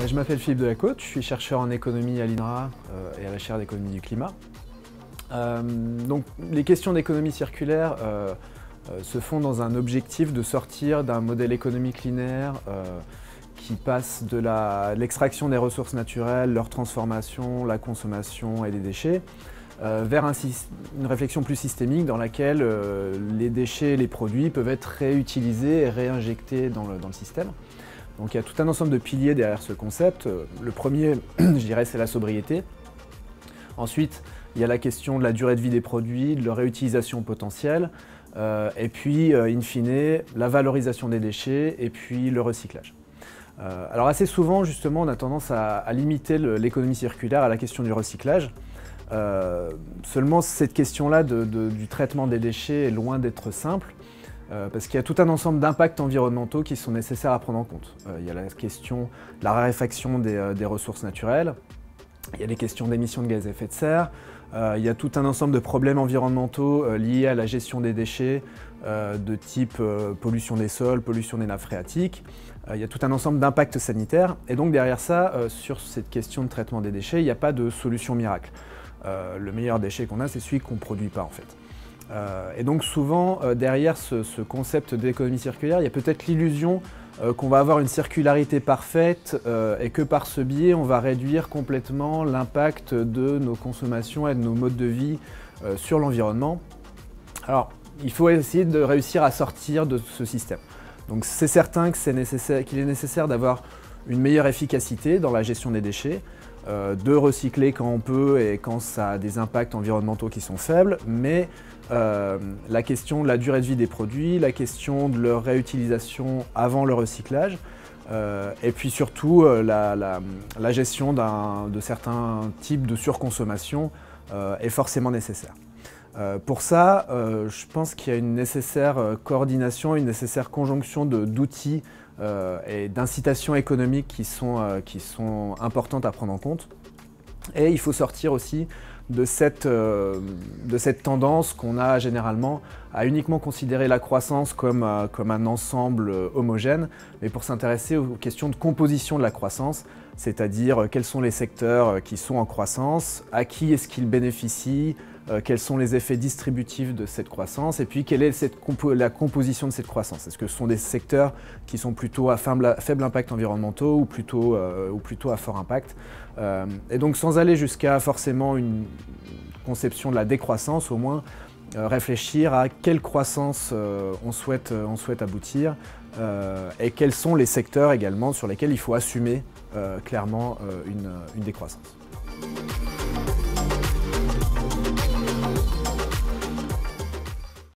Je m'appelle Philippe Delacôte, je suis chercheur en économie à l'INRA et à la chaire d'économie du climat. Donc, les questions d'économie circulaire se font dans un objectif de sortir d'un modèle économique linéaire qui passe de l'extraction des ressources naturelles, leur transformation, la consommation et les déchets, vers une réflexion plus systémique dans laquelle les déchets et les produits peuvent être réutilisés et réinjectés dans le système. Donc il y a tout un ensemble de piliers derrière ce concept. Le premier, je dirais, c'est la sobriété. Ensuite, il y a la question de la durée de vie des produits, de leur réutilisation potentielle, et puis, in fine, la valorisation des déchets et puis le recyclage. Alors assez souvent, justement, on a tendance à limiter l'économie circulaire à la question du recyclage. Seulement, cette question-là du traitement des déchets est loin d'être simple. Parce qu'il y a tout un ensemble d'impacts environnementaux qui sont nécessaires à prendre en compte. Il y a la question de la raréfaction des ressources naturelles, il y a les questions d'émissions de gaz à effet de serre, il y a tout un ensemble de problèmes environnementaux liés à la gestion des déchets de type pollution des sols, pollution des nappes phréatiques. Il y a tout un ensemble d'impacts sanitaires. Et donc derrière ça, sur cette question de traitement des déchets, il n'y a pas de solution miracle. Le meilleur déchet qu'on a, c'est celui qu'on ne produit pas en fait. Et donc souvent, derrière ce concept d'économie circulaire, il y a peut-être l'illusion qu'on va avoir une circularité parfaite et que par ce biais, on va réduire complètement l'impact de nos consommations et de nos modes de vie sur l'environnement. Alors, il faut essayer de réussir à sortir de ce système. Donc c'est certain qu'il est nécessaire d'avoir une meilleure efficacité dans la gestion des déchets, de recycler quand on peut et quand ça a des impacts environnementaux qui sont faibles, mais la question de la durée de vie des produits, la question de leur réutilisation avant le recyclage, et puis surtout la gestion de certains types de surconsommation est forcément nécessaire. Pour ça, je pense qu'il y a une nécessaire coordination, une nécessaire conjonction d'outils et d'incitations économiques qui sont importantes à prendre en compte. Et il faut sortir aussi de cette tendance qu'on a généralement à uniquement considérer la croissance comme un ensemble homogène, mais pour s'intéresser aux questions de composition de la croissance, c'est-à-dire quels sont les secteurs qui sont en croissance, à qui est-ce qu'ils bénéficient, quels sont les effets distributifs de cette croissance, et puis quelle est la composition de cette croissance. Est-ce que ce sont des secteurs qui sont plutôt à faible impact environnemental ou plutôt à fort impact. Et donc sans aller jusqu'à forcément une conception de la décroissance, au moins réfléchir à quelle croissance on souhaite aboutir et quels sont les secteurs également sur lesquels il faut assumer clairement une décroissance.